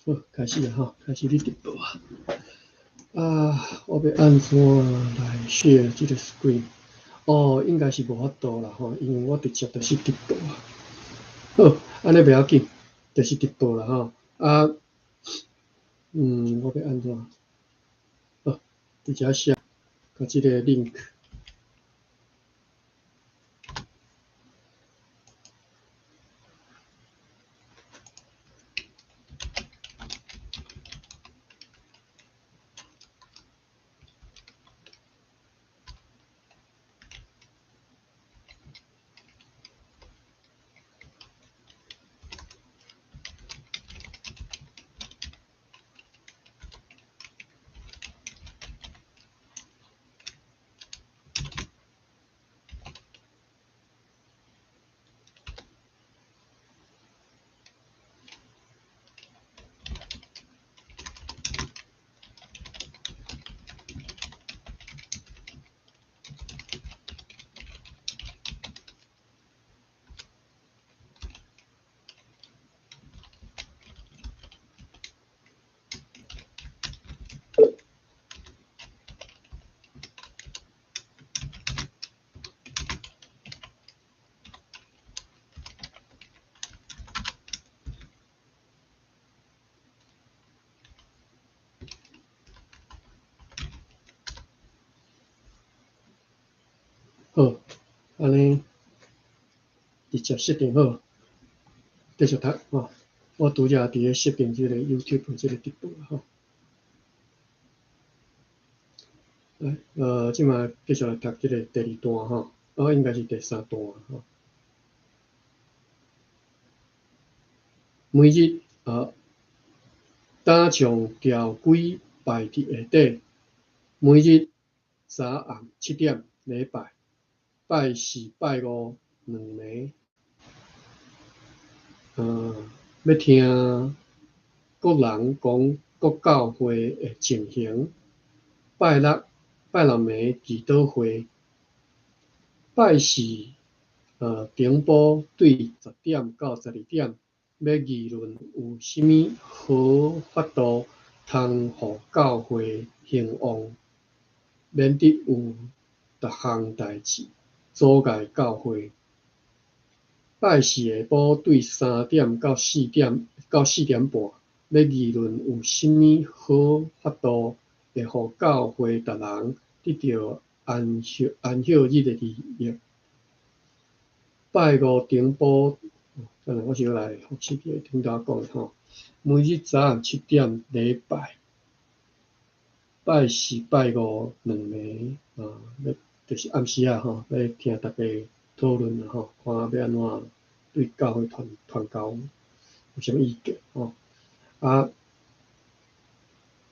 好，开始了哈，开始你直播啊！我要按怎来 share 这个 screen？哦，应该是无法度啦吼，因为我直接就是直播啊。好，安尼不要紧，就是直播啦吼。我要按怎？好，直接写甲这个 link。好，安尼直接设定好，继续读吼。我拄则伫咧设定这个 YouTube 这个直播吼。来，即马继续来读这个第二段吼，应该是第三段吼。每日打上条规拜伫下底，每日早暗7点礼拜，拜四拜五2暝。要听国人讲国教会的情形。拜六暝祈祷会，拜四顶晡对10点到12点，要议论有啥物好法度通互教会兴旺，免得有逐项代志阻碍教会。拜四下晡对3点到4点半，要议论有啥物好法度会互教会逐人得到安息日的利益。拜五顶晡，我先来复习顶头讲的吼。每日早暗7点礼拜，拜四拜五2暝，就是暗时啊吼，要听大家讨论吼，看要安怎对教会传教有啥物意见吼。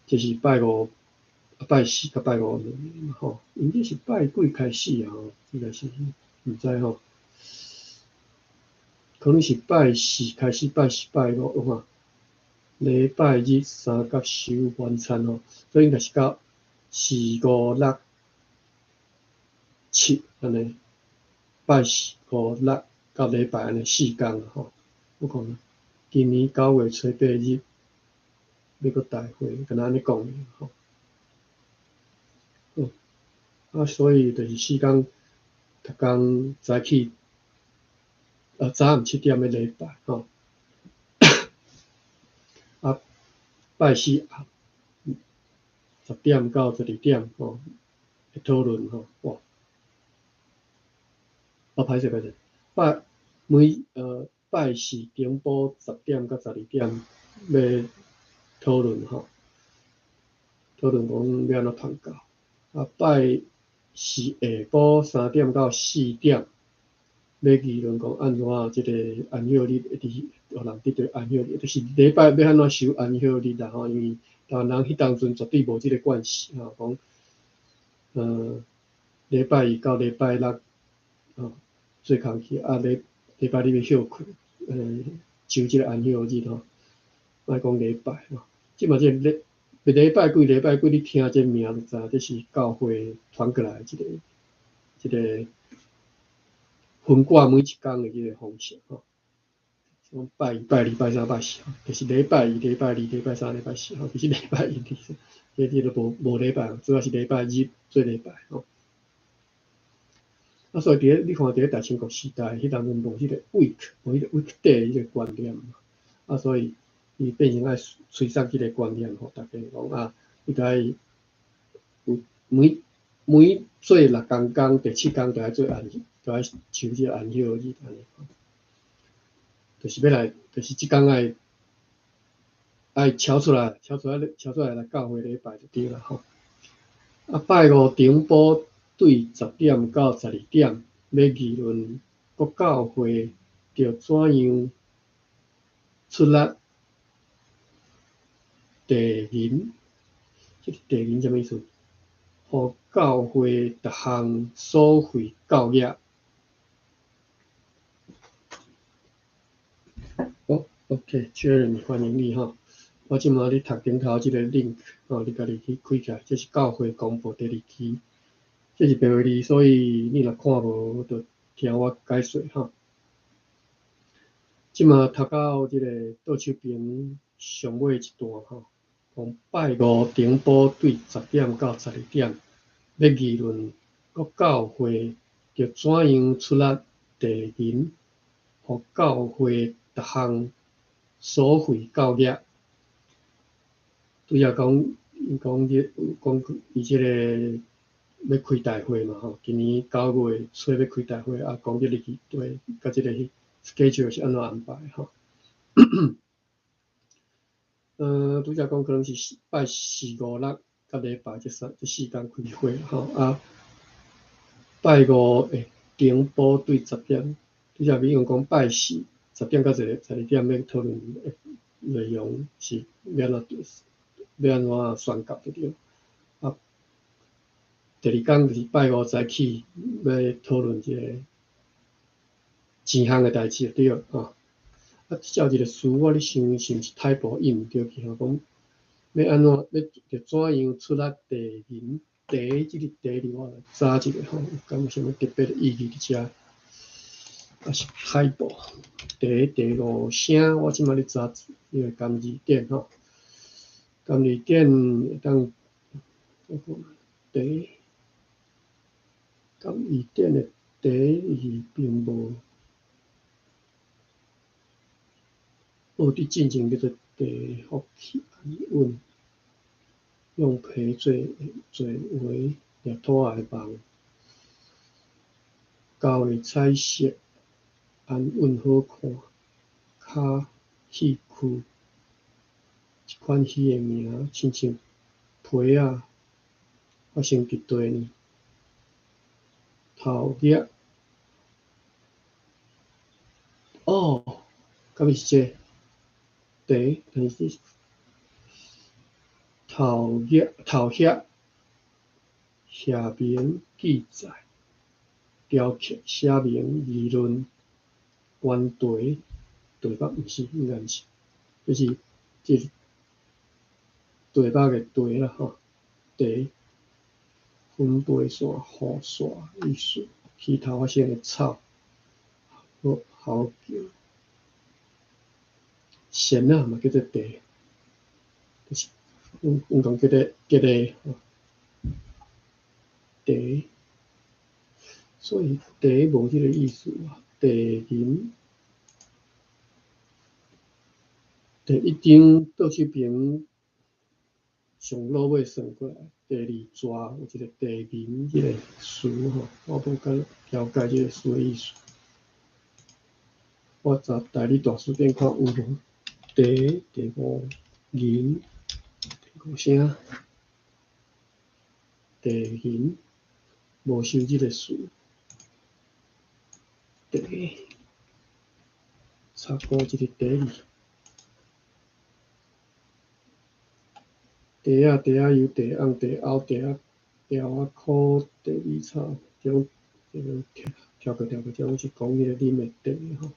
就是拜五、拜四甲拜五2暝吼，应该是拜几开始啊？吼，应该是毋知吼。可能是拜四开始，拜四拜五吼，礼拜日3甲收晚餐吼，所以应该是到4、5、6、7安尼，拜四、5、6到礼拜安尼4天吼。我看今年9月初8日要阁大会，敢若安尼讲吼。所以就是4天，逐工早起，早暗7点的礼拜吼。拜四10点到12点吼，会讨论吼。哇！歹势，拜四顶晡10点到12点要讨论吼，讨论讲要安怎传教。拜四下晡3点到4点，要议论讲安怎即个安息日互人得到安息日，就是礼拜要安怎守安息日啦吼，因为台湾人迄当阵绝对无即个惯势吼，讲礼拜一到礼拜六做工去，礼拜日要休困，守即个安息日吼，莫讲礼拜吼。即嘛即个礼拜几，你听这名就知，这是教会传过来即个分割每一天的即个方式吼。像拜一、拜二、拜三、拜四，就是礼拜一、礼拜二、礼拜三、礼拜四，其实礼拜一、礼拜迄都无礼拜，主要是礼拜日做礼拜吼。所以你看伫大清国时代，迄当阵无迄个 week， 无迄个 weekday 迄个观念嘛，所以伊变成爱吹上迄个观念，互大家讲应该有每做6工，第7工就要做安，就要求即个安息日安尼，就是要来，就是即工爱超出来来教会礼拜就对啦吼。拜五重播对10点到12点，要议论各教会着怎样出力地人，即个地人什么意思？互教会逐项所费教育。OK， Jeremy 欢迎你吼。我即马咧读顶头即个 link， 你家己去开起来，这是教会公布第2期，这是白话字，所以你若看无，就听我解说吼。即马读到即个倒手边上尾一段吼，讲拜五重播对10点到12点，要议论各教会着怎样出力地人，互教会逐项所费教育。拄则讲伊即个要开大会嘛吼，今年9月初要开大会，讲即日期对，甲即个 schedule 是安怎安排吼？拄则讲可能是拜4、5、6甲礼拜这4天开会吼，拜五重播对10点，拄则比如讲拜4 10点到12点要讨论内容是要安怎宣告对对。第2天就是拜五早起要讨论即个钱项的代志对吼。照一个词，我咧想是毋是太薄印毋对去吼，讲要安怎要怎样出力地人，地即个地字我来查一下吼，敢有啥物特别的意义伫遮？还是太薄？第5声，我即马咧查迄个甘字典吼，甘字典会当第甘字典的第字并无伫进前叫做地福气安稳，用皮做围掠土的网，狗的彩色安稳好看，脚戏区，一款鱼的名，亲像皮仔发生伫地呢，头额敢是这地，但是头额写明记载，雕刻写明议论，原题题目毋是，应该毋是，就是题目的题啦吼，题分配线、互线意思，起头发生的草，嚎叫，弦嘛叫做题，就是阮讲叫做题，所以题无即个意思题人。第1张倒手边上落尾算过来，第2纸有一个地人即个词吼，我无甲了解即个词的意思。我查大理大词典看有无地第5人第5声地人无收即个词，地查过即个地字。地仔油、地红、地凹、地仔条仔苦、地米草，这种跳过，这种是讲迄个啉的地吼。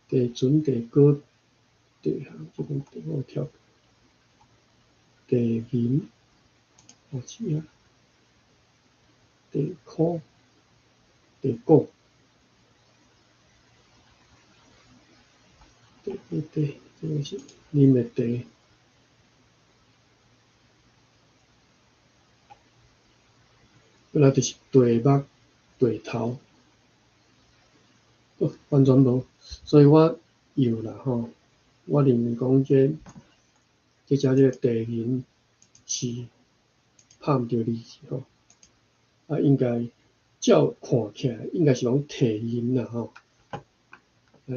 地船、地锅、地行，这种地我跳过。地银，地苦，地果，地，这个是啉的茶。过来就是地目、地头，完全无，所以我有啦吼。我认为讲这个地银是拍毋着字吼，啊应该照看起来应该是讲地银啦吼。啊，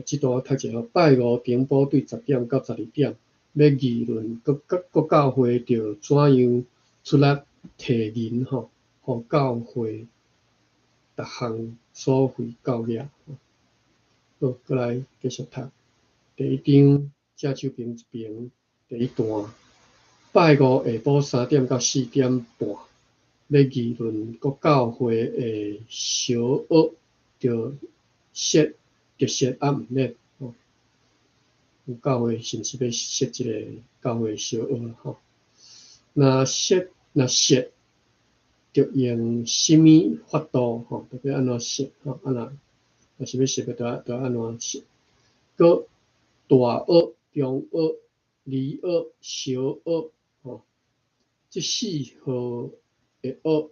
即段我读者吼，拜五顶补对10点到12点，要议论各教会着怎样出力提银吼，互教会逐项所费教业。好，过来继续读。第一章正手边一边，第一段。拜五下晡3点到4点半，要议论各教会的小学着设啊毋免吼。有教会甚至要设一个教会小学吼。若设着用什么法度吼？着要安怎设吼？若是要设着安怎设？搁大学、中学、二学、小学吼，即4号的学，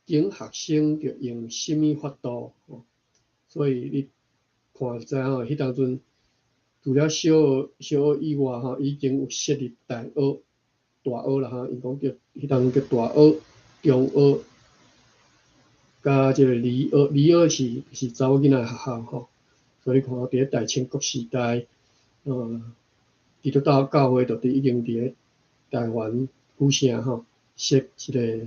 顶学生着用什么法度吼？所以你看就知吼，迄当阵除了小学以外吼，已经有设立大学啦吼，因讲叫迄当阵叫大学、中学，甲即个二学是查某囡仔学校吼。所以你看伫咧大清国时代，基督教会就已经伫咧台湾府城吼设即个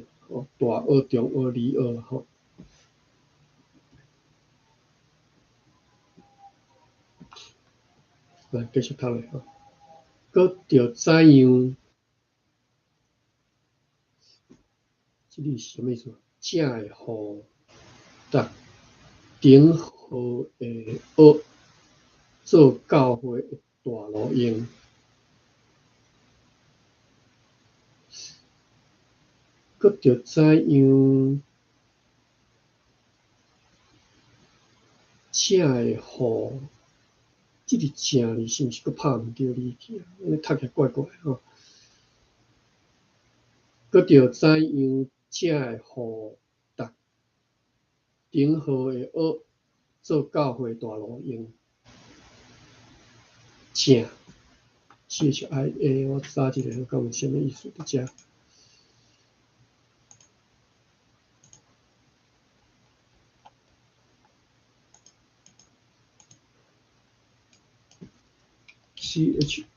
大学、中学、二学吼。来继续读咧吼，搁着怎样？这里是什么意思？正会互逐顶号的学做教会的大路用。搁着怎样？正会互这个正字是毋是搁拍毋着字去？安尼读起来怪怪吼。搁着怎样？正会互逐顶号的学做教会大路用？正CHIA，我查一下，讲有啥物意思？伫遮。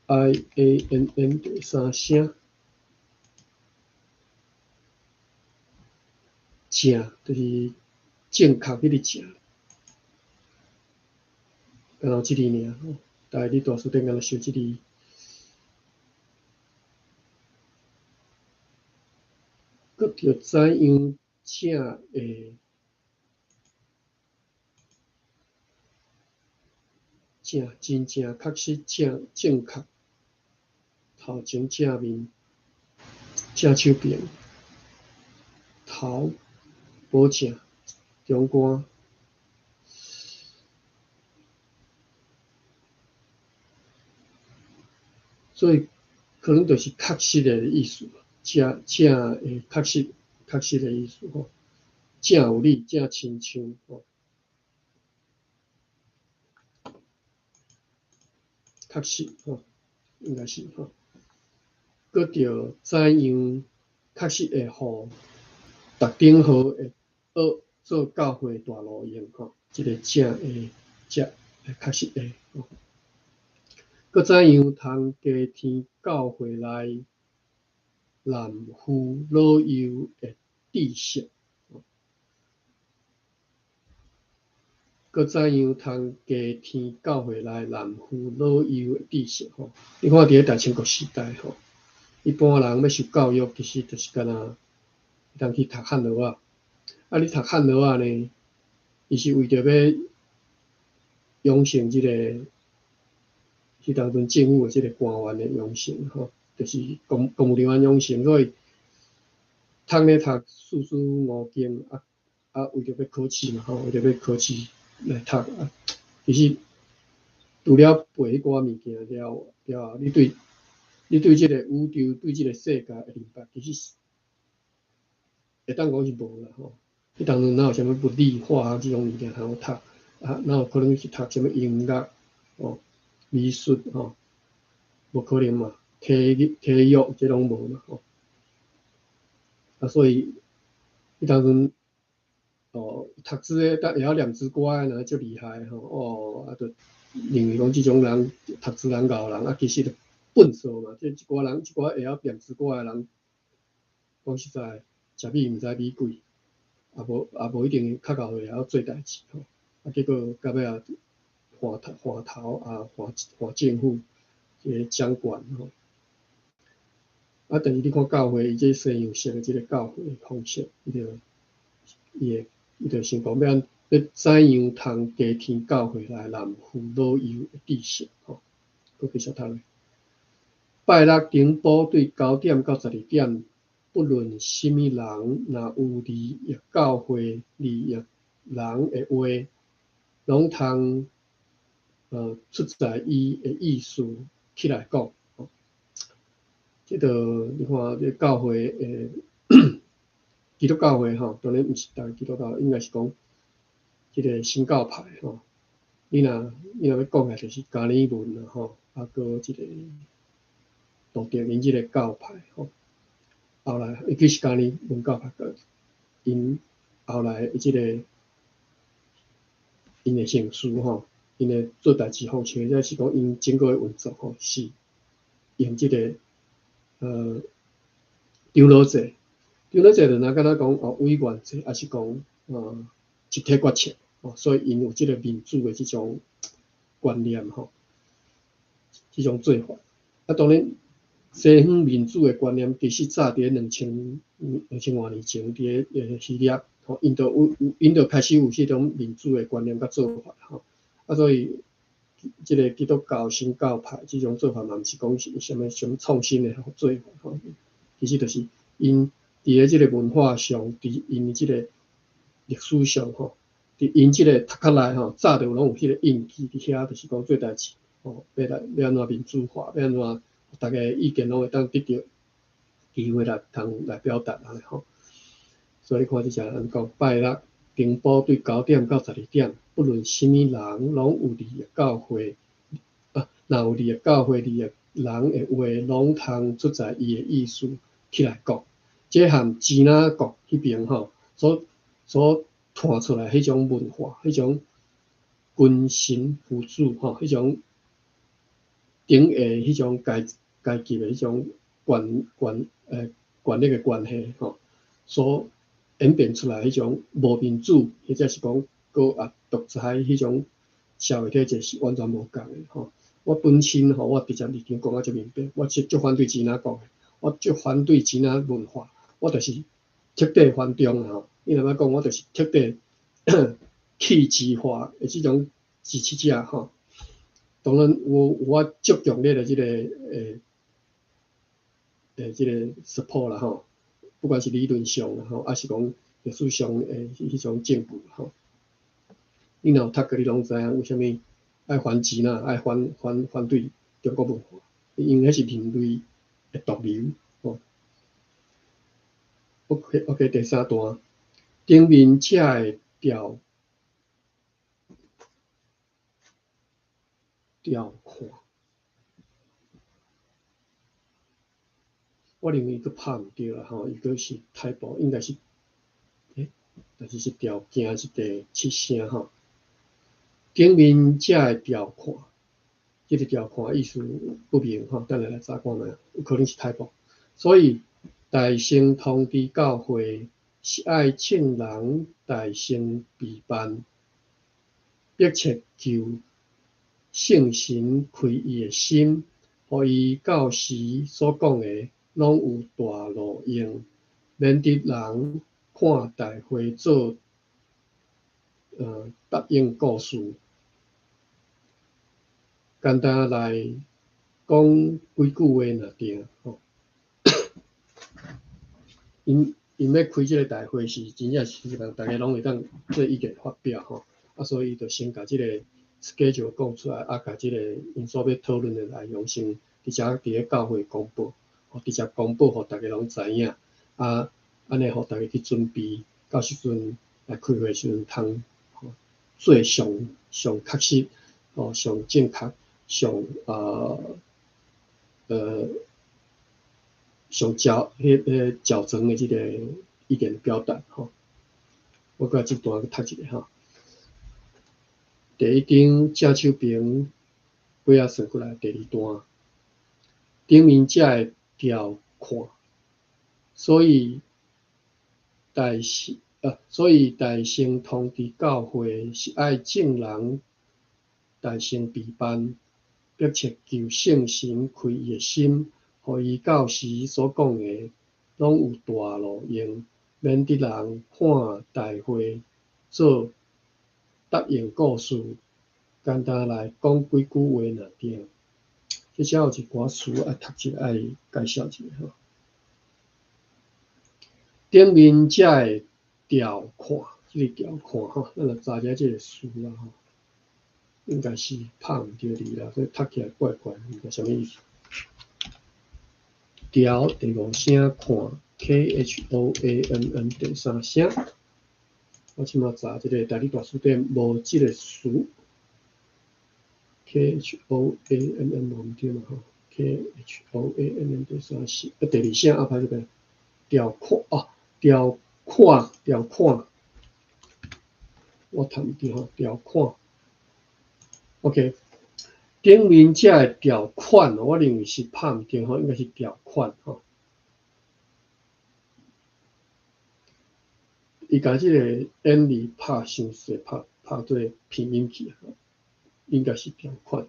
CHIANN 第三声，正就是正确迄个正，然后即字尔吼。大概你大书店敢若修即字。搁着怎样正会正真正确实正确头前正面正手边头无正中间，所以可能就是确实的意思，正诶确实的意思吼，正有理，正亲像吼。确实吼，应该是吼。搁着怎样确实会互逐顶号的学做教会大路用吼，即个正会确实会吼。搁怎样通加添教会内男妇老幼的知识？搁怎样通加添教会内男妇老幼的知识？吼，你看伫咧大清国时代吼，一般人要受教育，其实就是干那通去读汉学啊。啊，你读汉学啊呢，伊是为着要养成即个迄当阵政府的即个官员的养成吼，就是公务人员养成，所以读咧读四书五经啊，为着要考试嘛，为着要考试来读啊。其实除了背迄寡物件了，你对即个宇宙、对即个世界的明白，其实会当讲是无啦吼。你当然哪有啥物物理、化学即种物件通好读啊？哪有可能去读啥物音乐、美术无可能嘛。体育即拢无嘛所以你当然读书会晓念书乖的人足厉害就认为讲即种人读书人咬人其实笨手嘛。即一寡会晓念书乖的人，讲实在，食米毋知米贵，无一定较厚会晓做代志结果到尾啊换头换政府个掌权等于你看教会伊这西洋式的即个教会方式，伊就想讲要怎样通加添教会内男妇老幼的知识佫继续读咧。拜六顶埔对9点到12点，不论什么人，若有利益教会利益人的话，拢通出在伊的意思起来讲即个你看，这教会基督教会当然毋是逐个基督教，应该是讲即个新教派你若要讲的，就是加尔文佫即个道德因即个教派后来尤其是加尔文教派因后来即个因的形式因的做代志方式，则是讲因整个的运作是用即个长老制。长老制就若敢若讲委员制，还是讲集体决策所以因有即个民主的即种观念即种做法当然西方民主的观念其实早伫2000多年前伫希腊因就开始有即种民主的观念甲做法所以即个基督教新教派即种做法嘛，毋是讲是啥物上创新的做法其实就是因伫咧即个文化上，伫因即个历史上伫因即个头壳内早就拢有迄个印记伫遐，就是讲做代志要安怎民主化，要安怎大家意见拢会当得到机会来表达所以你看即只人讲拜六顶埔对9点到12点，不论什么人，拢有利益教会若有利益教会利益人的话，拢通出在伊的意思起来讲。这和支那国迄边所传出来迄种文化，迄种君臣父子迄种顶下迄种阶级的迄种权力的关系所演变出来迄种无民主，或者是讲独裁迄种社会体制是完全无共的我本身我直接已经讲足明白，我是足反对支那国的，我足反对支那文化。我就是彻底反中你若要讲，我就是彻底去质化的即种支持者当然我足强烈的即个即个 support 啦不管是理论上还是讲历史上迄种证据你若有读过，你拢知影为虾米爱反支那，爱反对中国文化，因为迄是人类的毒瘤OK， 第三段，顶面遮的条款，我认为伊佫拍毋对啦伊佫是太薄，应该是但是是条件是第7声顶面遮的条款，即个条款意思不明等下来查看卖，有可能是太薄，所以大乘通知教会是爱请人大乘备办，迫切求圣神开伊的心，互伊到时所讲的拢有大路用，免得人看大会做答应故事。简单来讲几句话若定因因要开即个大会是真正是让大家拢会当做意见发表吼，所以就先甲即个 schedule 讲出来，甲即个因所要讨论的内容先直接伫咧教会公布，直接公布互大家拢知影，安尼互大家去准备，到时阵来开会时阵通做上确实，上正确，上上较真的即个意见表达吼。我甲即段去读一下吼。第一张正手边尾仔算过来，第二段顶面遮的条款，所以大圣通知教会是爱众人大圣备办，迫切求圣神开伊的心，互伊到时所讲的拢有大路用，免得人看大会做答应故事。简单来讲几句话若对，即只有一寡词爱读一下，爱介绍一下吼。顶面遮的条款，即个条款吼，咱来查一下即个词啦吼，应该是拍毋对字啦，所以读起来怪怪，毋知啥物意思。条第五声看 KHOANN 第三声，我即马查即个大字大词典无即个词。KHOANN 无毋对嘛吼 ，KHOANN 第三声，第二声拍这边条款条款，我读毋对吼，条款 ，OK， 顶面遮的条款，我认为是拍毋对吼，应该是条款吼。伊甲即个 N 字拍伤细，拍做拼音去吼。应该是条款，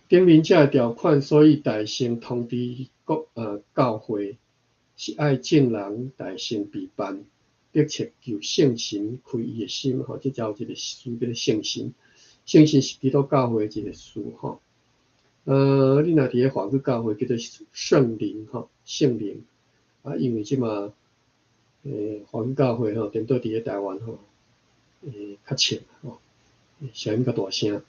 顶面遮条款，所以大圣通知教会是爱众人大圣备办，迫切求圣神开伊的心吼，即有一个词叫做圣神，圣神是基督教会一个词吼。你若伫咧华语教会叫做圣灵吼，圣灵因为即马华语教会吼，颠倒伫咧台湾吼，较浅吼，声音较大声。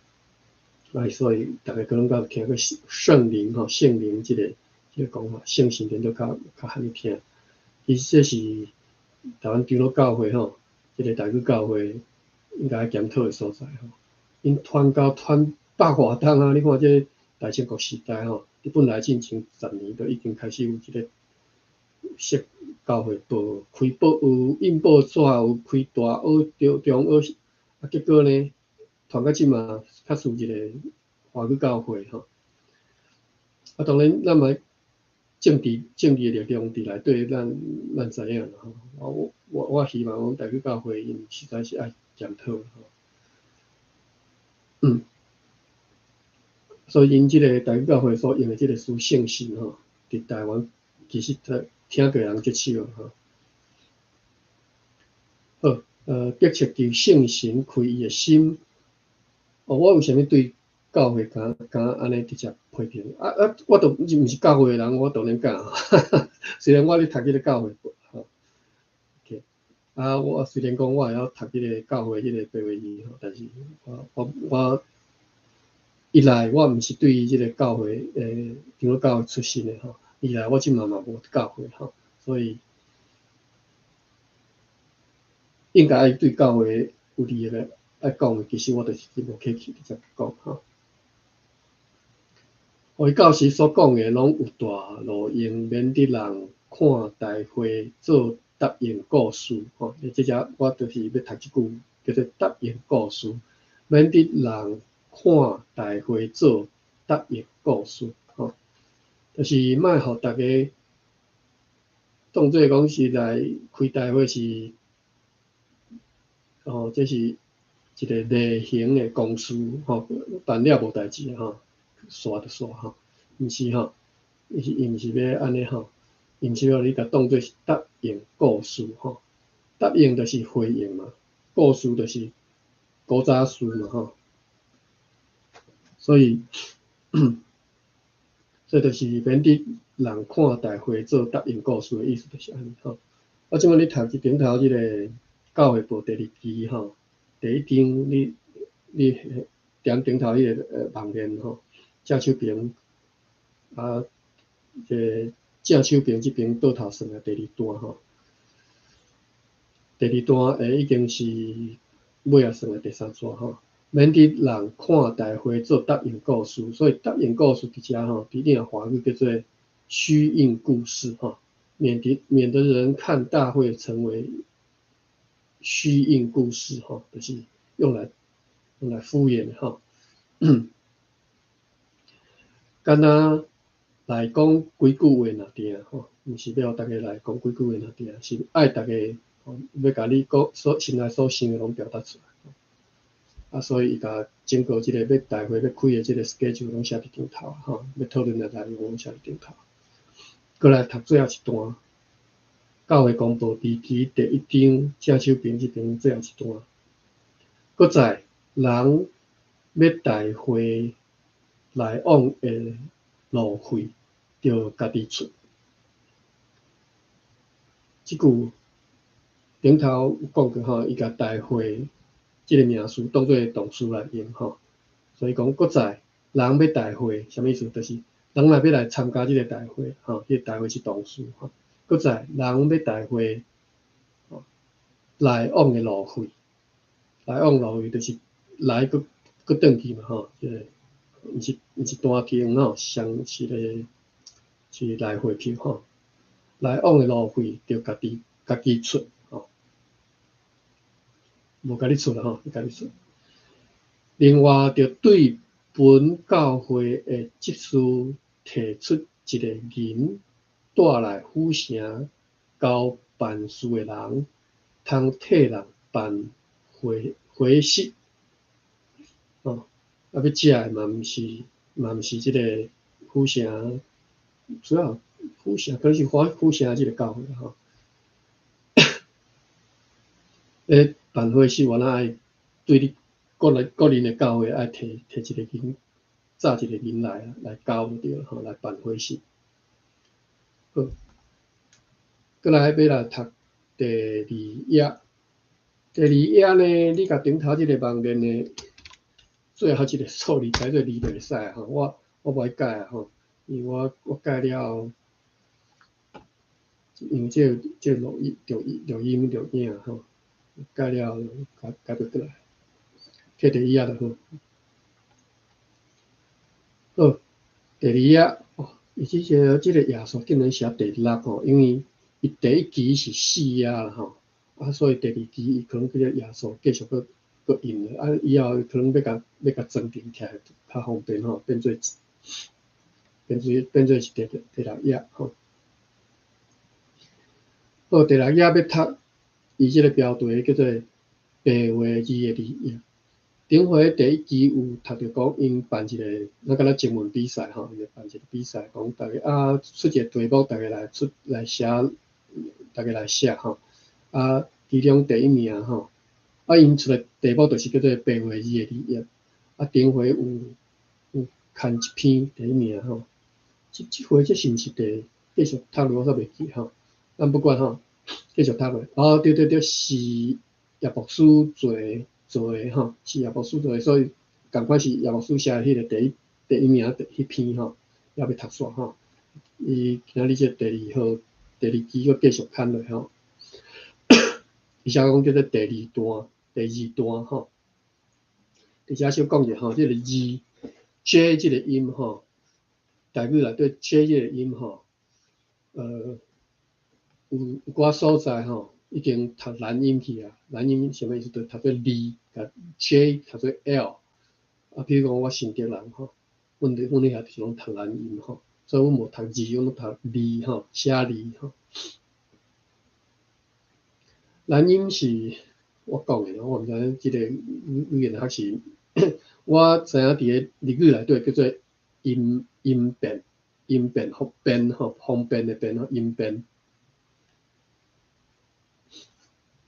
所以大家可能有听过圣灵吼，圣灵即个讲法，圣神变做较罕听。其实这是台湾长老教会吼，即个台语教会应该检讨的所在吼。因传教传百外冬啊，你看这大清国时代吼，日本来进前10年都已经开始有即个教会开有印报纸，有开大学、中学，结果呢？传到即嘛，较属一个华语教会吼。当然，咱嘛政治力量伫内底，咱知影啦吼。我希望讲台语教会因实在是爱检讨吼。所以因即个台语教会所用的即个词圣神吼，伫台湾其实听过人接受吼。好，迫切求圣神开伊的心。我为虾米对教会敢安尼直接批评？我都毋是教会的人，我当然敢虽然我咧读即个教会吼 ，OK， 我虽然讲我会晓读即个教会即个白话语吼，但是我一来我毋是对即个教会长老教会出身的吼，二来我即嘛无教会吼，所以应该爱对教会有利的。爱讲的，其实我就是无客气直接讲吼。互伊到时所讲的拢有大路用，免得人看大会做答应故事吼。即只我就是要读即句叫做答应故事，免得人看大会做答应故事吼。就是莫互大家当做讲是来开大会是这是一个例行的公事吼，办了无代志吼，煞就煞吼，毋是吼，伊毋是要安尼吼，伊毋是要你甲当做是答应故事吼，答应就是回应嘛，故事就是古早事嘛吼，所以这就是免得人看大会做答应故事的意思，就是安尼吼。即摆你读即顶头即个教会部第2期吼，第1章你点顶头迄个网页吼，正手边啊，正手边即边倒头算啊第2段吼，第2段已经是尾啊算啊第3段吼。免得人看大会做答应故事，所以答应故事伫遮吼，伫定华语叫做虚应故事吼，免得人看大会成为虚应故事吼，就是用来敷衍吼。敢若来讲几句话若定吼，毋是要大家来讲几句话若定，是爱大家要甲你心内所想的拢表达出来。啊，所以伊甲整个即个要大会要开的即个 schedule 拢写伫顶头吼，要讨论的内容拢写伫顶头。过来读最后一段，教会公报2期第1章正手边即边最后一段。搁在人要大会来往的路费，着家己出。即句顶头有讲过吼，伊甲大会即个名词当做动词来用吼，所以讲搁在人要大会，啥物意思？就是人若要来参加即个大会吼，即个大会是动词吼。搁在人要大会吼，来往的路费，来往路费就是来搁转去嘛吼，即个毋是单程吼，是个是来回票吼，来往的路费着家己出吼。无甲你出啦吼，家己出。另外，着对本教会的执事提出一个人带来府城交办事的人，通替人办回息吼。啊，要食的嘛毋是即个府城，主要府城可能是府城即个教会吼。办会是原来爱对你个人的教会爱摕一个人，找一个人来教就对了吼，来办会是。好，过来要来读第2页。第2页呢，你甲顶头即个网页呢，最后一个错字改做字就会使吼。我无爱改啊吼，因为我改了，因为这录音吼。改了，改不过来，摕第2页就好。好，第2页哦，伊即个页数竟然写第6吼，因为伊第1期是4页啦吼，啊，所以第2期伊可能即个页数继续搁印了，啊，以后可能要甲装订起来较方便吼，变做是第6页吼。好，第6页要读，伊即个标题叫做白话字的字页。顶回第1期有读着讲，因办一个，咱敢若征文比赛吼，因办一个比赛，讲大家啊出一个题目，大家来写，大家来写吼。啊，其中第1名吼，啊因出的题目就是叫做白话字的字页。啊，顶回有牵一篇第1名吼。即回这是毋是继续读落，我煞袂记吼。咱不管吼，继续读落。哦，对，是叶牧师做的吼，是叶牧师做的，所以共款是叶牧师写的迄个第一名迄篇吼，也要读煞吼。伊今日这第2号、第2期佫继续牵落吼，伊写讲叫做第2段吼。伫遮小讲者吼，这个字 J 这个音吼，台语内底 J 这个音吼，有寡所在吼，已经读蓝音去啊。蓝音啥物意思？就读做 L， 甲 J 读做 L。啊，比如讲我信德人吼，阮遐就是拢读蓝音吼，所以阮无读字，阮拢读字吼，写字吼。蓝音是我讲的，我毋知即个语言学是，我知影伫个日语内底叫做音变方便的变吼，音变。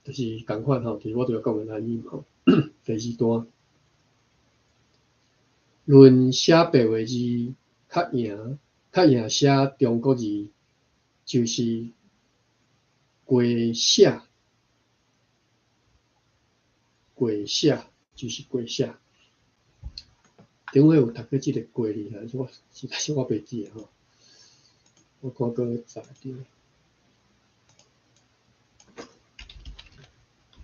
就是共款吼，就是我拄仔讲的蓝音吼。第2段，论写白话字较赢写中国字，就是跪下，跪下就是跪下。顶回有读过即个跪字啊，我实在是我袂记吼。我看过查着。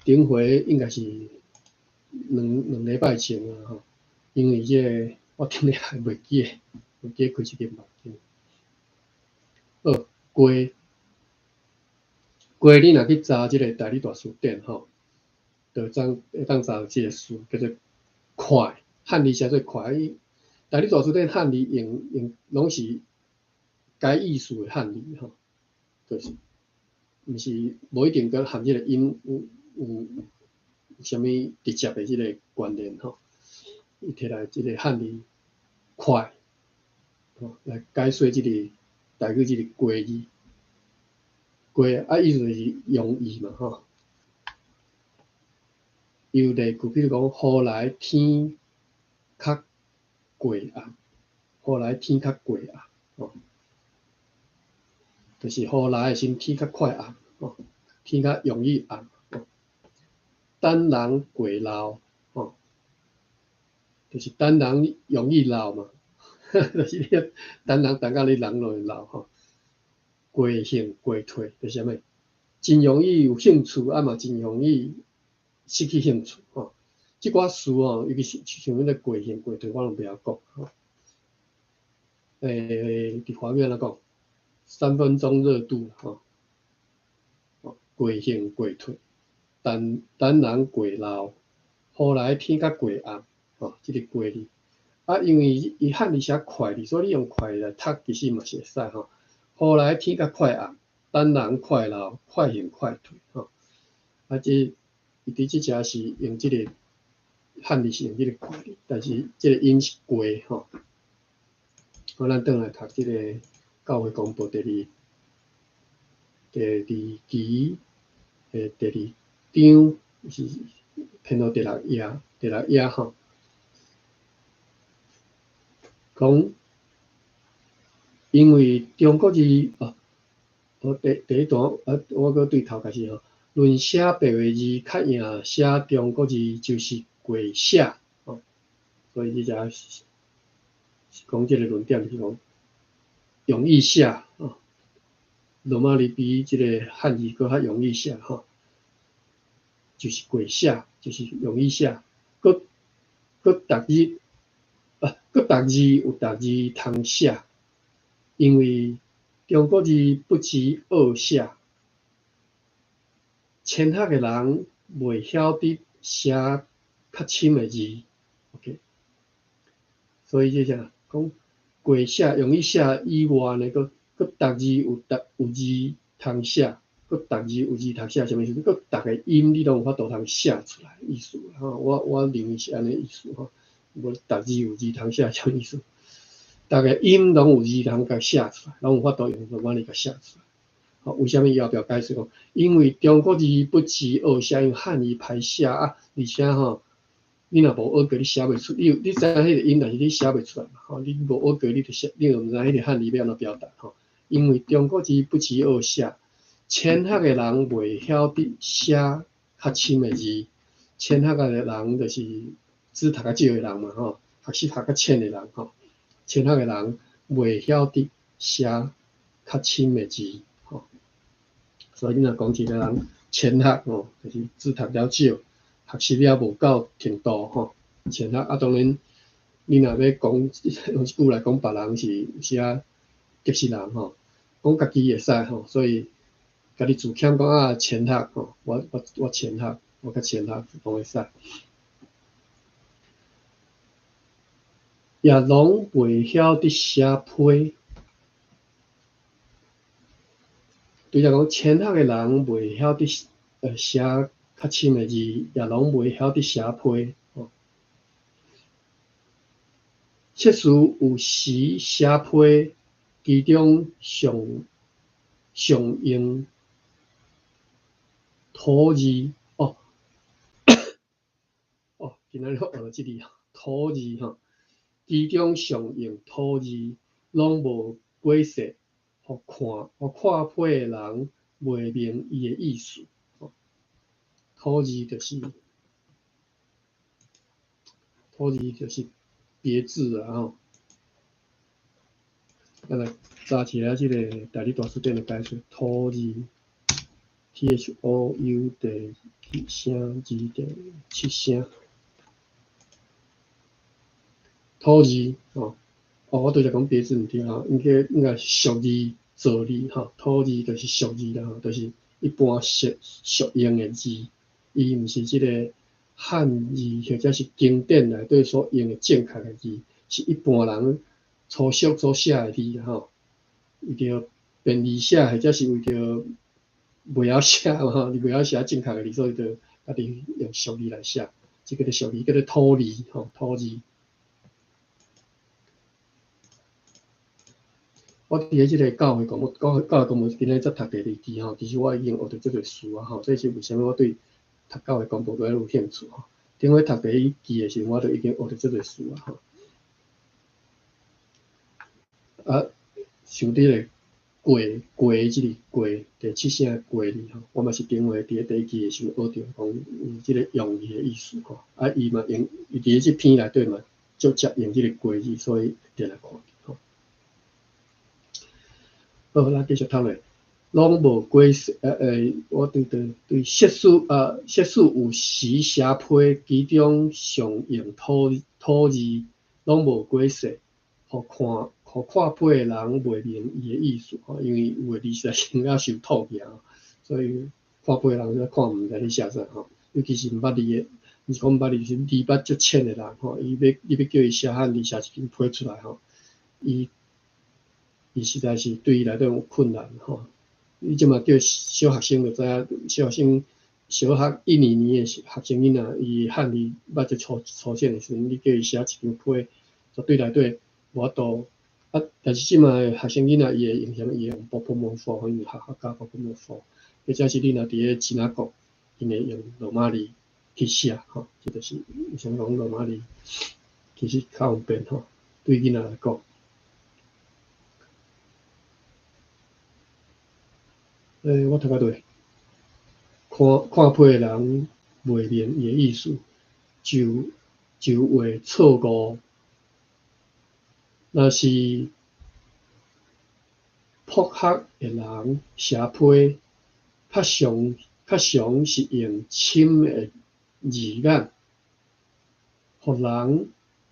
顶回应该是两礼拜前啊吼，因为即个我顶日还袂记诶，袂记开一个目镜。跪你若去查即个大理大书典吼，就会当查到即个书叫做快，汉字写做快。大理大书典汉字用拢是解意思诶汉字吼，就是毋是无一定跟含即个音有啥物直接诶即个关联吼。伊摕来即个汉字快，来解说即个台语即个跪字。跪啊，意思就是容易嘛吼。有例句，比如讲，后来天较过暗，后来天较过暗，吼，就是后来先天较快暗，吼，天较容易暗，吼。等人过老，吼，就是等人容易老嘛，就是你等人等到你人就会老吼。过兴过退就是啥物？真容易有兴趣，啊嘛真容易失去兴趣吼。即寡词吼，尤其是像迄个过兴过退，我拢袂晓讲吼。伫华语安怎讲？3分钟热度吼，过兴过退，等人过老，后来天较过暗吼，即个过字。啊，因为伊汉字写快字，所以你用快来读，其实嘛是会使吼。后来天较快暗，等人快老，快兴快退吼。啊，伊伫即只是用即个汉字是用即个快字，但是即个音是过吼。好，咱转来读即个教会公布第二期第2章是篇到第6页吼。讲因为中国字第一段我搁对头开始吼，论写白话字较赢写中国字就是过写吼，所以即只是讲即个论点是讲容易写吼，罗马字比即个汉字搁较容易写吼，就是过写，就是容易写，搁读字有读字通写，因为中国字不知恶写，浅学诶人袂晓得写较深诶字 ，OK， 所以即只讲过写容易写以外呢，搁读字有字通写，搁读字有字通写，啥物意思？搁逐个音你拢有法度通写出来意思吼。我认为是安尼意思吼。无读字有字通写啥意思？逐个音拢有字通甲写出来，拢有法度用罗马字甲写出来。好，为虾米后壁解释讲？因为中国字不知恶写，用汉字歹写啊，而且吼，你若无学过，你写袂出。你知影迄个音，但是你写袂出来嘛。吼，你无学过，你就毋知迄个汉字要安怎表达吼。因为中国字不知恶写，浅学诶人袂晓得写较深诶字。浅学诶人就是只读较少诶人嘛吼，学习读较浅诶人吼。浅学诶人袂晓得写较深诶字吼。所以你若讲一个人浅学吼，就是只读了少，学习了无够程度吼。浅学啊，当然你若要讲用一句来讲别人是写急死人吼，讲家己会使吼，所以家己自谦讲啊浅学吼，我浅学，我较浅学拢会使。也拢袂晓得写批。对则讲，浅学诶人袂晓得写较深诶字，也拢袂晓得写批。切词有时写批，其中常用土字今仔日学到即字土字吼，其中常用土字，拢无解释，互看批诶人袂明伊的意思。土字就是别字啊吼。咱来查起来即个大字大词典的解说，土字 THOU 第几声字第7声，土字吼。我拄则讲别字毋对吼，应该是俗字造字吼，土字就是俗字啦吼，就是一般俗用的字，伊毋是即个汉字或者是经典内底所用的正确的字，是一般人粗俗所写的字吼。为着便利写，或者是为着袂晓写吼，你袂晓写正确的字，所以就家己用俗字来写。即个俗字叫做土字吼，土字。我伫咧即个教会讲，我教会讲，我今日才读第2支吼，其实我已经学着即个书啊吼，这是为什么我对读教会讲无多有兴趣吼？顶回读第1支的时候，我就已经学着即个书啊吼。啊，像即个过即个过第7声过字吼，我嘛是顶回伫咧第1支的时候学着讲即个用意的意思吼。啊，伊嘛用伊伫咧即篇内底嘛，直接用即个过字，所以就来看吼。好，咱继续读咧。拢无过世，我对涉事有时写批，其中常用土字，拢无过世，互看批的人袂明伊的意思吼，因为有的字实在是较受土名，所以看批的人就看毋知你写啥吼。尤其是毋捌字的，毋是讲毋捌字，是字捌足浅的人吼，你要叫伊写汉字写一篇批出来吼，伊实在是对伊来讲有困难吼。伊即马叫小学生就知影，小学1、2年的学生囡仔，伊汉字捌足粗浅的时阵，你叫伊写一篇批，绝对内底无法度。啊，但是即马学生囡仔伊会用啥物？伊会用波波摩佛，因为学教波波摩佛，或者是你若伫咧支那国，因会用罗马字去写吼，这就是为啥讲罗马字其实较方便吼，对囡仔来讲。我读到对，看批的人袂明伊的意思，就会错误。若是朴学的人写批，较常是用深的字眼，互人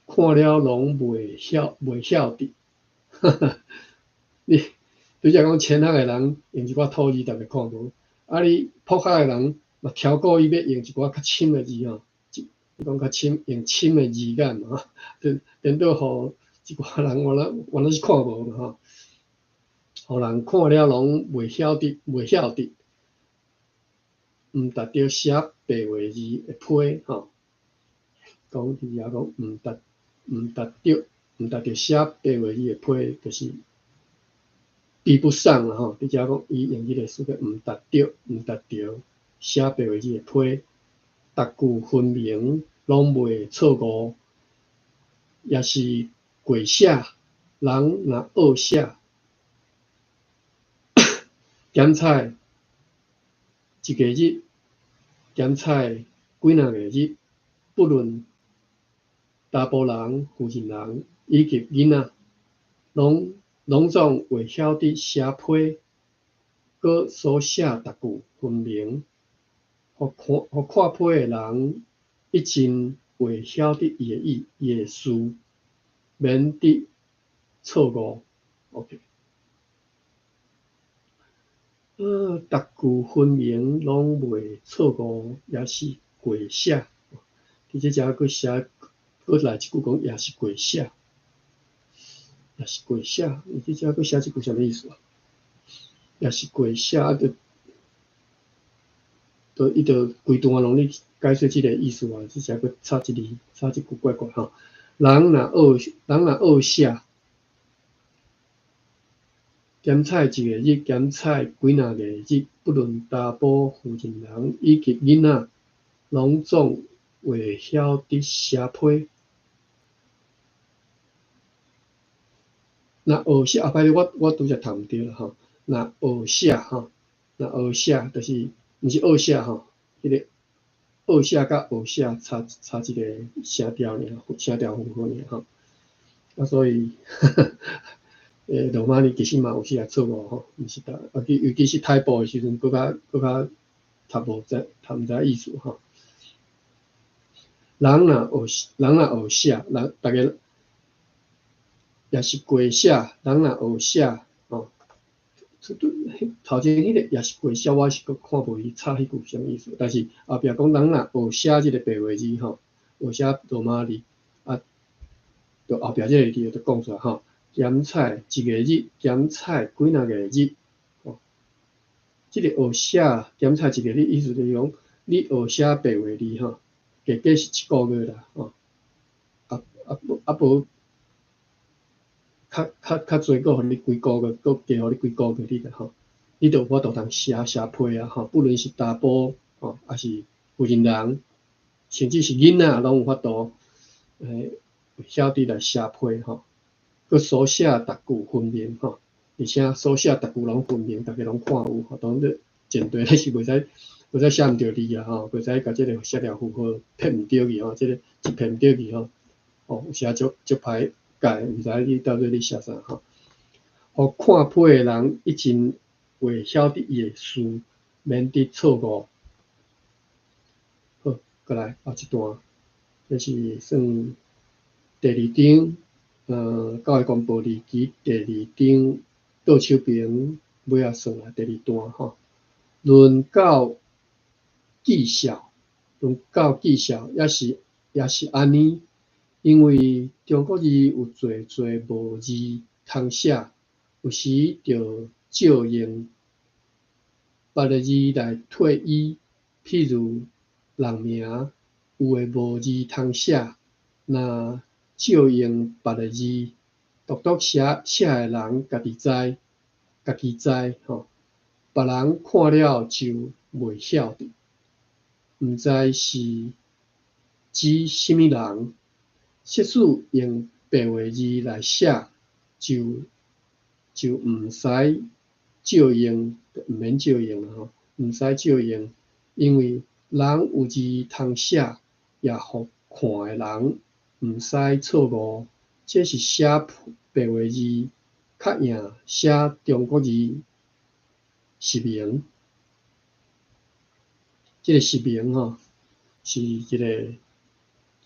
看了拢袂晓得。你对则讲浅学的人用一寡土字，逐个看无；啊，你朴学的人嘛挑过伊要用一寡较深的字吼，你讲较深，用深的字眼嘛，颠倒互一寡人原来是看无嘛吼，互人看了拢袂晓得，毋达着写白话字的批吼。讲伊也讲毋达着写白话字的批，就是比不上啦吼。你只讲伊用即个词个毋达着写白话字的批，逐句分明，拢袂错误，也是过写。人若恶写，减菜一个日，减菜几若个日，不论查甫人、妇人人以及囡仔，拢总会晓得写批，佮所写逐句分明，互看批的人一定会晓得伊的思，免得错误。OK。逐句分明，拢袂错误，也是过写。伫即只佫写，佫来一句讲，也是过写，也是过写。伊即只佫写一句啥物意思啊？也是过写，啊，伊就规段拢咧解说即个意思啊。即只佫插一字，插一句怪怪吼。人若恶写，减菜一个日，减菜几若个日，不论查甫、妇人人以及囡仔，拢总会晓得写批。若学写，歹势，我拄则读毋对啦吼。若学写吼，那学写就是毋是学写吼，迄个学写甲学写差一个声调尔，声调分分尔吼。啊，所以罗马尼其实嘛有时也错误吼，毋是逐，尤其是台步的时阵，搁较读毋知意思吼。人若学写，人逐个也是过写，人若学写吼，头前迄个也是过写，我是阁看无伊插迄句啥意思，但是后壁讲人若学写即个白话字吼，学写罗马字啊，就后壁即个字就讲出来吼。检采一个日，检采几若个日，哦，即个学写检采一个日，意思就是讲你学写白话字吼，加计是一个月啦，吼，无较侪个互你几个月，搁加互你几个月你啦吼，你就有法度通写批啊吼，不论是查甫吼，还是有钱人，甚至是囡仔，拢有法度晓得来写批吼。佮所写逐句分明吼，而且所写逐句拢分明，大家拢看有吼，当然前提咱是袂使写毋着字啊吼，袂使甲即个写条符号骗毋着去吼，即个一骗毋着去吼，哦，有时足歹解，毋知你到底你写啥吼。互看批的人一真会晓得伊的事，免得错误。好，过来后一段，这是算第二章。教育公布日记第二章倒手边尾仔算啊，第二段吼。论教技巧，也是安尼，因为中国字有侪无字通写，有时就照用别个字来替伊，譬如人名，有诶无字通写，那照用别个字，独写诶人家己知吼，别人看了就袂晓得，毋知是指什么人。即使用白话字来写，就毋使照用，毋免照用啦吼，毋使照用，因为人有字通写，也互看诶人毋使错误。这是写白话字较赢写中国字实名。即个实名吼，是一个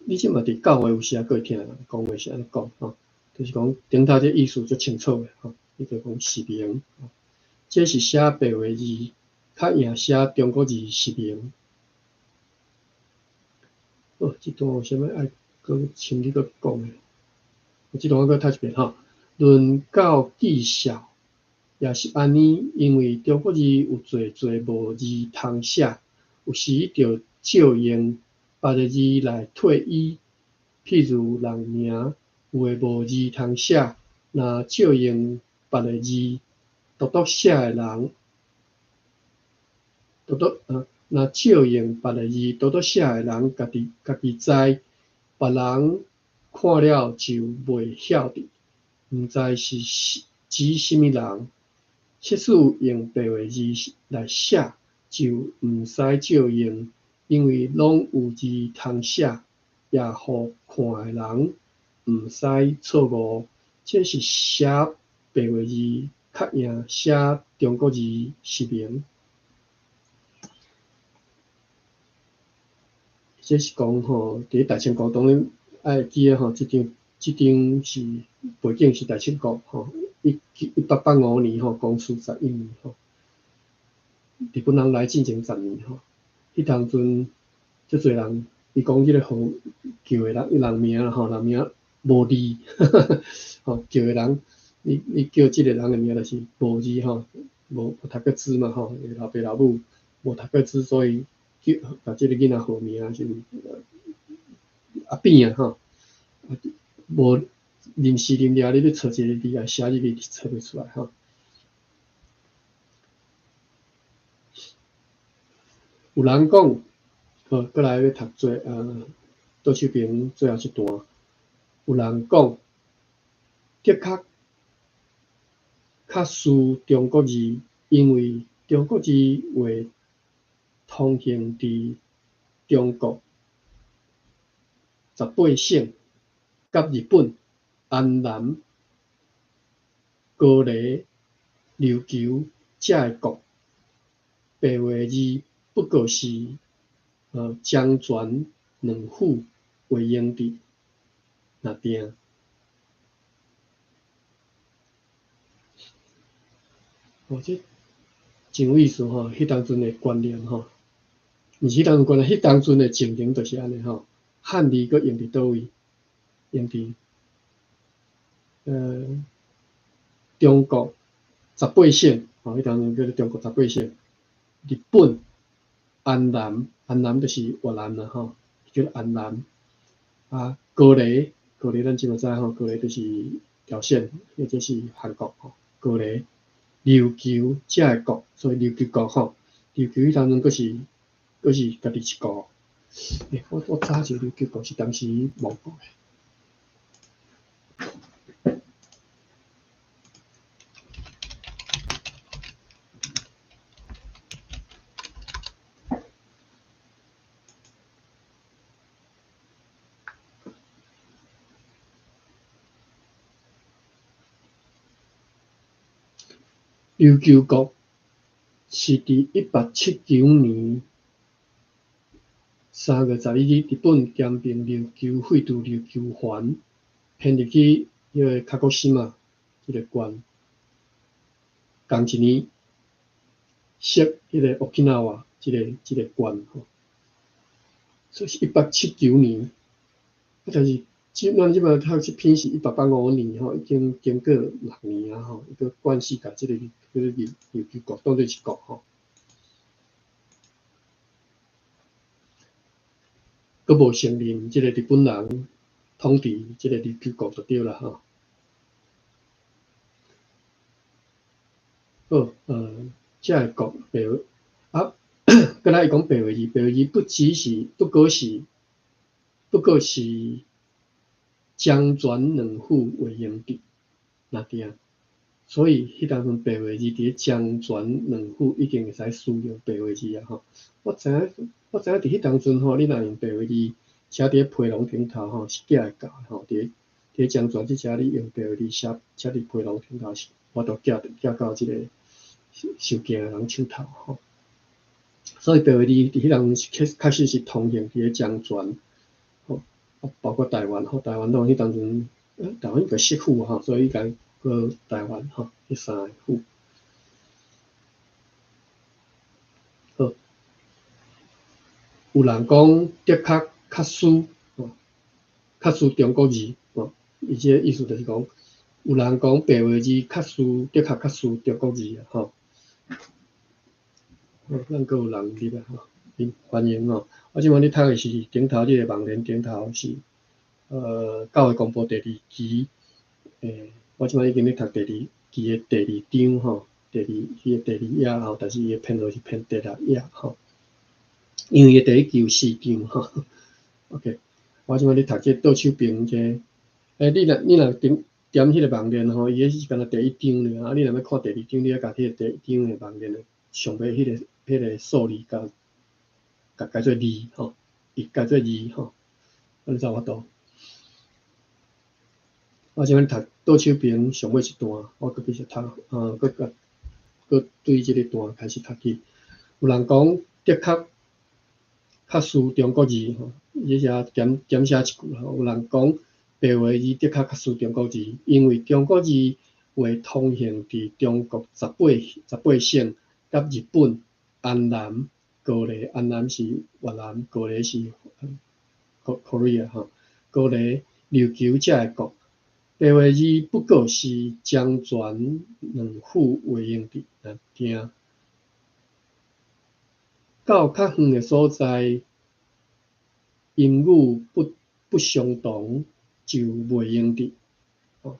你即嘛伫教会有时啊，会听人讲话是安尼讲吼，就是讲顶头这意思足清楚诶吼，伊就讲实名。这是写白话字较赢写中国字实名。哦，即段有啥物爱搁深入搁讲诶？即段我搁读一遍吼。论教技巧，也是安尼，因为中国字有侪无字通写，有时就照用别个字来替伊，譬如人名，有诶无字通写，若照用别个字，独写诶人，若照用别个字，独写诶人家己知，别人看了就袂晓得，毋知是指什么人。即使用白话字来写，就毋使照用，因为拢有字通写，也互看诶人毋使错误。这是写白话字较赢写中国字实名。这是讲吼，伫大清国当然爱记诶吼，即张是背景是大清国吼，1885年吼，光绪11年吼，日本人来进前10年吼，迄当阵足侪人，伊讲即个号叫诶人名吼，人名无字，吼叫诶人，你叫即个人诶名就是无字吼，无读过字嘛吼，老爸老母无读过字，所以把即个囡仔号名是阿扁啊吼，无临时临了，你要找一个字来写入去，找袂出来吼。有人讲，好，过来要读倒手边最后一段。有人讲，的确较输中国字，因为中国字为通行伫中国18省甲日本、安南、高丽、琉球遮个国。白话字不过是漳泉两府为用地，那定。这真有意思吼，迄当阵的观念吼，毋是迄当阵观念，迄当阵的情形就是安尼吼。汉字佫用伫倒位？用伫中国18省，迄当阵叫做中国18省。日本安南，安南就是越南啦吼，叫做安南。高丽，高丽咱即嘛知吼，高丽就是朝鲜，或者是韩国吼。高丽、琉球遮个国，所以琉球国吼，琉球迄当阵佫是家己一国。我查者琉球国是当时亡国诶。琉球国是伫1879年3月12日，日本兼并琉球废除琉球环，迁入去迄个卡古西马迄个县。同一年，设迄个 Okinawa 即个县吼，所以是1879年。但是咱即摆读即篇是1885年吼，已经经过6年啊吼，伊个关系甲即个琉球国当做一国吼。佫无承认即个日本人统治即个琉球国就对啦吼。好，遮个国白话佫来伊讲白话字，白话字不过是漳泉两府为用地，那定。所以迄当阵白话字伫漳泉两府已经会使使用白话字啊吼。我知影伫迄当阵吼，你若用白话字写伫批笼顶头吼，是寄会到吼。伫漳泉即遮你用白话字写伫批笼顶头，我都寄到即个收件的人手头吼。所以白话字伫迄当阵确实是通行伫漳泉吼，包括台湾吼，台湾拢迄当阵台湾个识府吼，所以甲个台湾吼，迄3个府。好，有人讲的确较输吼，较输中国字吼，伊即个意思就是讲，有人讲白话字的确较输中国字啊吼。咱佫有人入来吼，欢迎吼。我即摆咧读的是顶头即个网联顶头是教育广播第2期，我即摆已经咧读第2期的第2章吼，第2页吼，但是伊的编号是编第6页吼，因为伊第1期有4章吼。OK， 我即摆咧读这倒手边这，你若点迄个网联吼，伊个是干那第1章尔，你若要看第2章，你要甲迄个第1章的网联的上尾迄个数字甲改做2吼，伊改做2吼，安尼差不多。我即摆读倒手边上尾一段，我佫继续读，佫对即个段开始读起。有人讲的确较输中国字吼，伊写减写一句吼，有人讲白话字的确较输中国字，因为中国字为通行伫中国18省甲日本、安南、高丽，安南是越南，高丽是Korea 吼，高丽、琉球遮个国。白话字不过是漳泉两府为用地，那定。到较远的所在，音语不相同，就袂用得吼。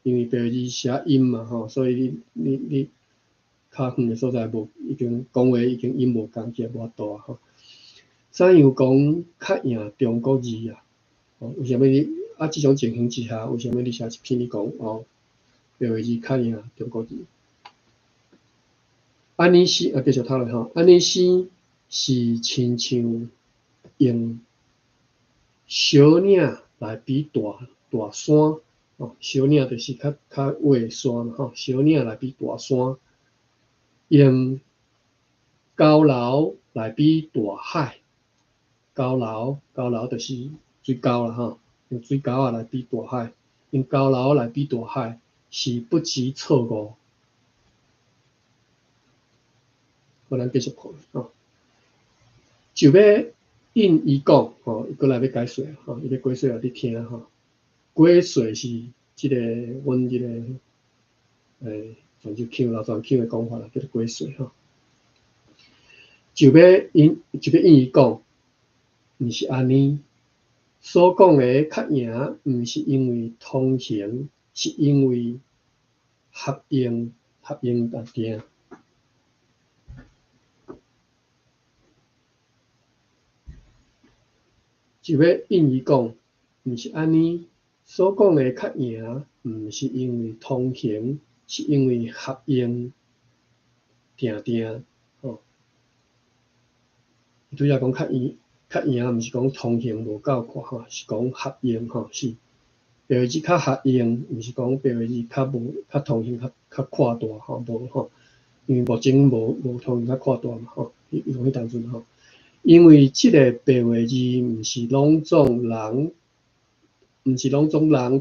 因为白话字写音嘛吼，所以你较远的所在已经讲话已经音无共，就无法度啊吼。怎样讲较赢中国字啊？为什么你即种情形之下，为什么你写一篇你讲白话字较赢中国字？安尼是继续读落吼，安尼生是亲像用小岭来比大山，哦，小岭就是较矮山吼，小岭来比大山，用高楼来比大海，高楼就是水沟啦吼，用水沟来比大海，用高楼来比大海是不知错误。好，咱继续看吼，就要应伊讲吼，伊过来要解说吼，伊要解说互你听吼。解说是即个阮即个泉州腔老泉腔的讲法啦，叫做解说吼。就要应伊讲，毋是安尼。所讲的较赢，毋是因为通行，是因为合用特定。就要应伊讲，毋是安尼。所讲的较赢，毋是因为通行，是因为合用定吼。拄则讲较赢，毋是讲通行无够快吼，是讲合用吼，是白话字较合用，毋是讲白话字较通行较快大吼，无吼，因为目前无通行较快大嘛吼，用迄当阵吼。因为即个白话字毋是拢总人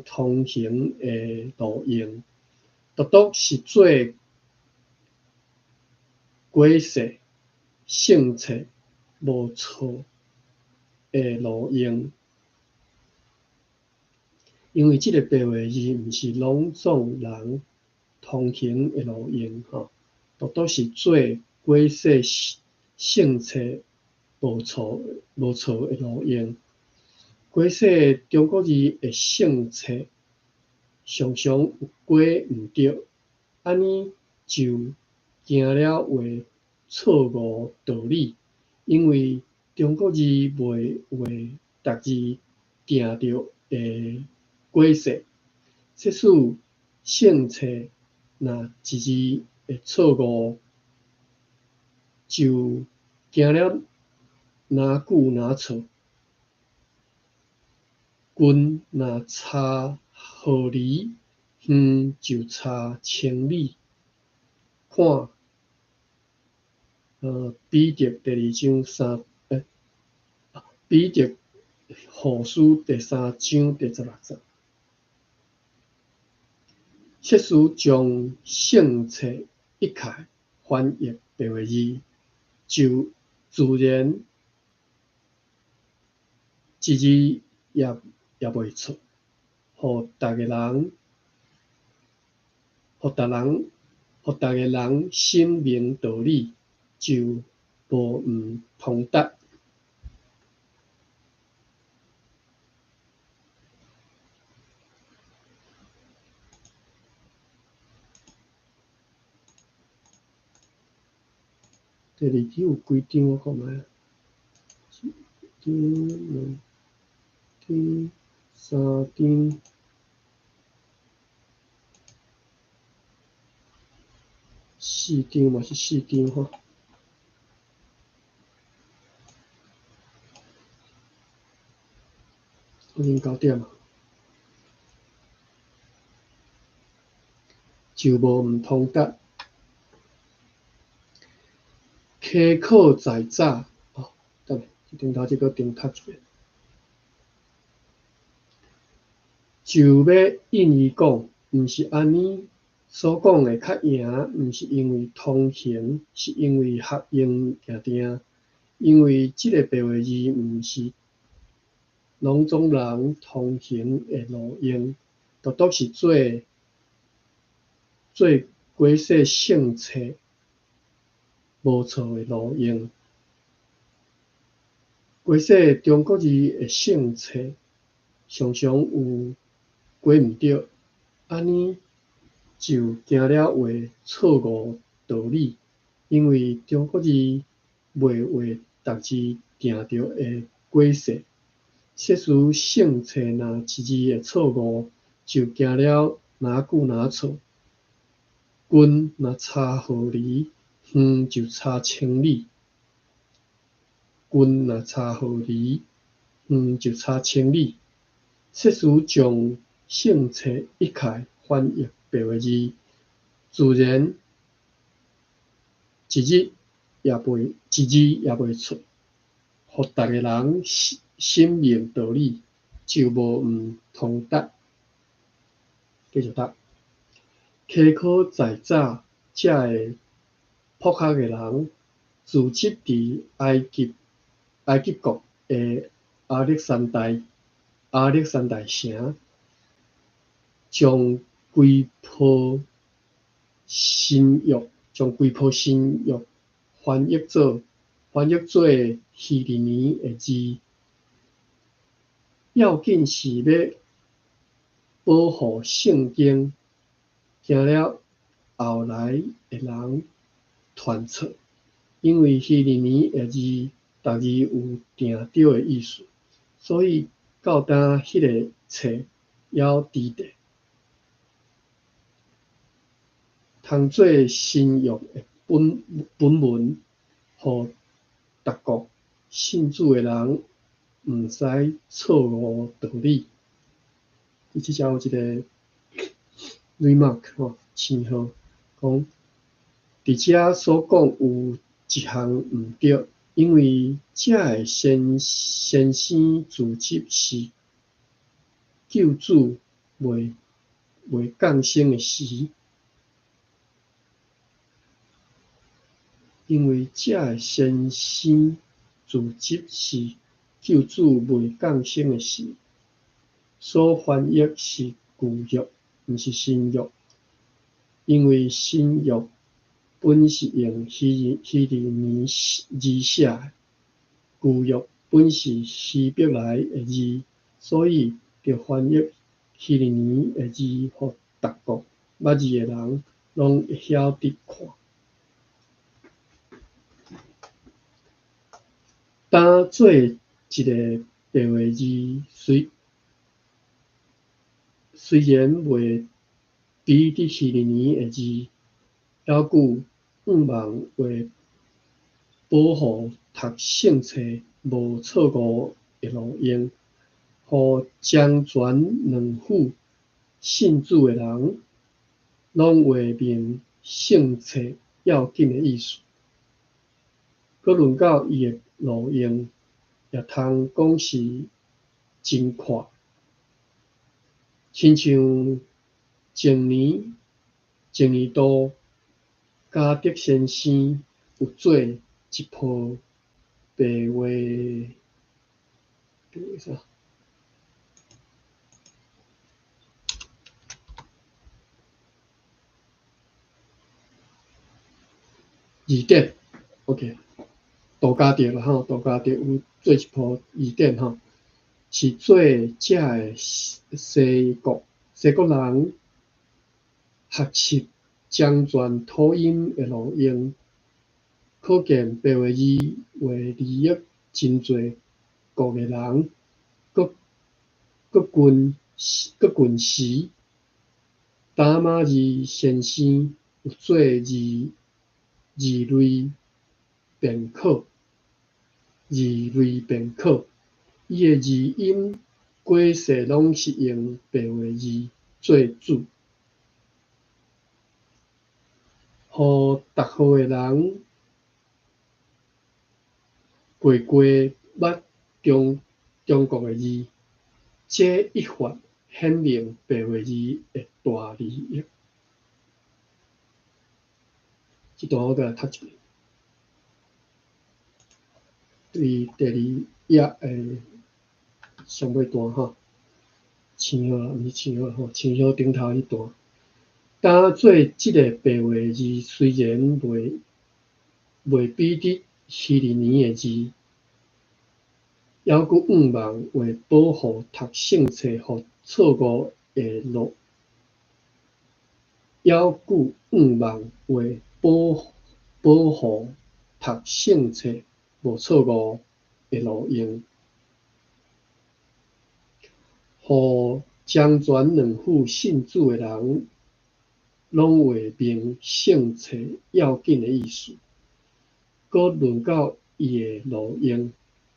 通行的路用，独独是做过世性质无错的路用。因为即个白话字毋是拢总人通行的路用吼，独独是做过世性质无错的路用。过世中国字的性质常常有过毋对，安尼就行了为错误道理。因为中国字袂为逐字定着会过世，即使性质若一字会错误，就行了哪久哪错。近若差毫厘，远就差千里。看彼得第2章彼得后书第3章第16节。切实将性质一概翻译白话字，就自然一字也袂错，互逐个人心明道理，就无毋通达。第2题有几张？我看觅。1张、2张、3张、4张嘛是4张吼。已经9点啊，就无毋通达。溪口在早等下，顶头这个重读一遍。就要应伊讲，毋是安尼。所讲的较赢，毋是因为通行，是因为合用定。因为即个白话字毋是拢总人通行的路用，独独是做过世性质无错的路用。过世中国字的性质常常有过毋对，安尼就行了为错误道理。因为中国字袂为逐字定着会过世，切实性质若一字会错误，就行了哪久哪错。近若差毫厘，远就差千里，近若差互离，远就差千里。设书将姓册一概翻译白话字，自然一字也袂错，互逐个人心明道理，就无毋通达。继续答。溪口在早，遮个朴克个人聚集伫埃及国的亚历山大城，将规部新约翻译做希利尼的字，要紧是要保护圣经，惊了后来的人传错，因为希利尼的字逐字有定着的意思，所以到今迄个册还伫地，通做新约的本文，互逐国信主的人毋使错误道理。伊即只有一个 remark 星号，讲伫遮所讲有一项毋对，因为遮个先生自集是救主未降生的时，因为遮个先生自集是救主未降生的时，所翻译是旧约，毋是新约，因为新约本是用希利尼字写的，旧约本是希伯来的字，所以着翻译希利尼的字，互逐国捌字的人拢会晓得看。当做一个白话字，虽然袂比得希利尼的字，还佫望为保护读圣册无错误的路用，互将全两府信主的人拢话明圣册要紧的意思。佮论到伊的路用，也通讲是真快，亲像前年度嘉德先生有做一部白话啥？字典 ，OK， 杜嘉德啦杜嘉德有做一部字典是做遮个西国人学习漳泉土音的路用，可见白话字会利益真侪国个人，佮近时，打马字先生有做字类辨考，伊个字音过世拢是用白话字做主，互逐号个人过捌中国个字，这一发显明白话字的大利益。这段我来读一遍。对第2页的上尾段星号毋是星号星号顶头迄段，当做即个白话字虽然袂比得希利尼的字，还佫望为保护读圣册互错误的路，还佫望为保护读圣册无错误的路用，互漳泉两府信主的人拢话明姓册要紧的意思。搁论到伊的路用，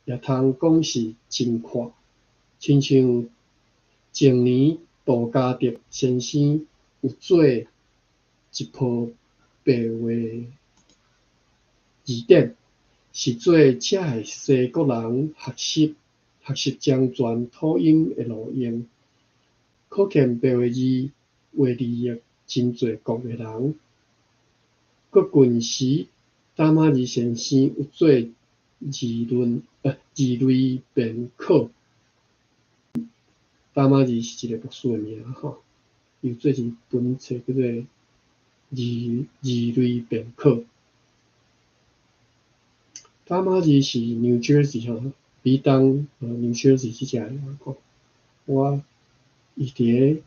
也通讲是真快，亲像前年杜家德先生有做一部白话字典，是做遮个西国人学习漳泉土音的路用，可见白话字话字义真侪国的人。搁近时，达马字先生有做字类编课，达马字是一个牧师的名吼，有做一本册叫做字类编课。达马字是 New Jersey 吼，美东New Jersey 即只吼，我伊伫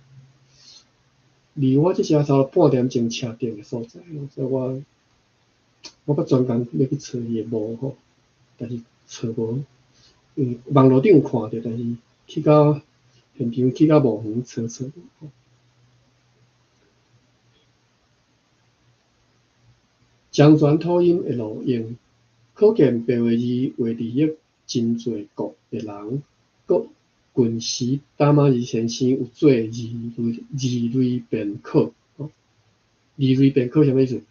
离我即只差半点钟车程的所在，所以我捌专工要去找伊的墓吼，但是找无，网络顶有看到，但是去到现场去到墓园找无吼。漳泉土音的路用，可见白话字话字义真侪国的人。搁近时达马字先生有做字类编课，字类编课啥物意思？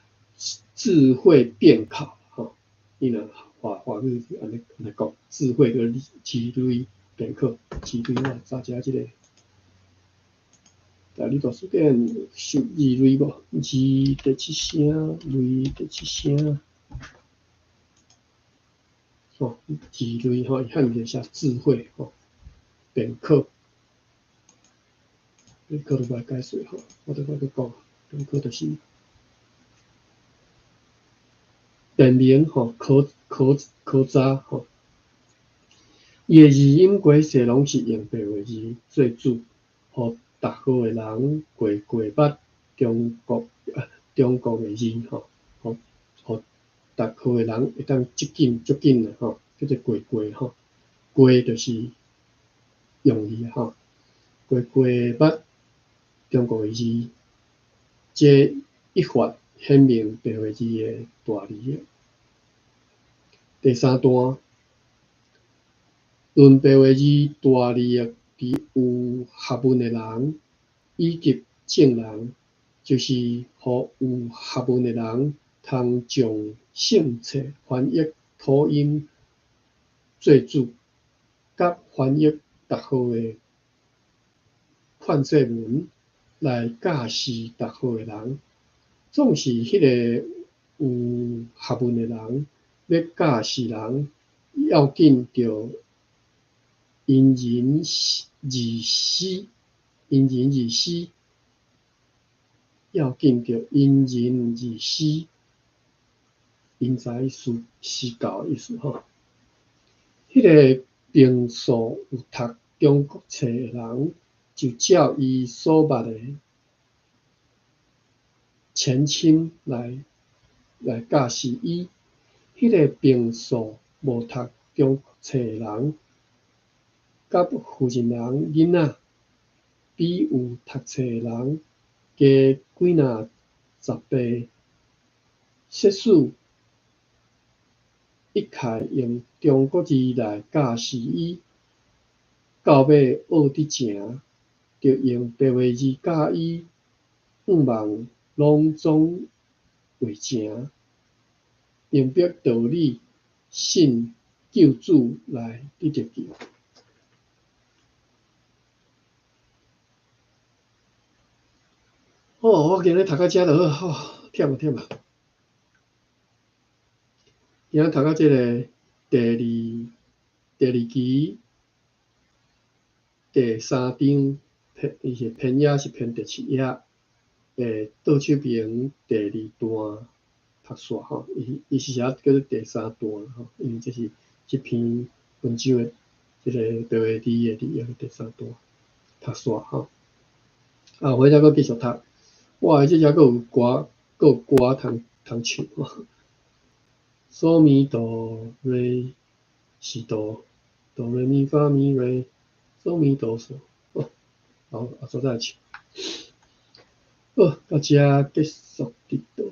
智慧变考吼，伊若华语安尼讲，智慧的字类编课，字类我查一下即个。大理大书店字类无？字第七声，类第七声。吼，字类吼，汉字写智慧吼，编课，编课就来解说吼，我再讲，编课就是辨明吼，考查吼，伊的字音轨势拢是用白话字做主，互逐号的人过捌中国的字吼，互逐号的人会当足紧的吼，叫做过吼，过就是用字吼，过捌中国的字，这一发显明白话字的大利。第三段，论白话字大利益伫有学问的人以及正人，就是互有学问的人通将姓册翻译土音做主，甲翻译逐号的劝说文来教示逐号的人。总是迄个有学问的人要教示人，要紧着因人而施，要紧着因人而施，因材施教意思吼。迄个平素有读中国册的人，就照伊所捌的前清来教示伊；迄个平素无读中国册的人，甲附近人囡仔比有读册的人加几若10倍。设使一概用中国字来教示伊，到尾学得成，就用白话字教伊，毋茫拢总话成，明白道理，信救主来得着救。我今日读到遮就好，忝啊！今仔读到即个第二期第3章，伊是篇页是篇第7页，倒手边第2段读煞吼，伊是写叫做第3段吼，因为这是即篇文章的即个白话字的利用第3段读煞吼。我再搁继续读，哇！即只搁有歌通唱吼。嗦咪哆瑞西哆，哆瑞咪发咪瑞，嗦咪哆嗦。后再唱。好，到这结束伫倒。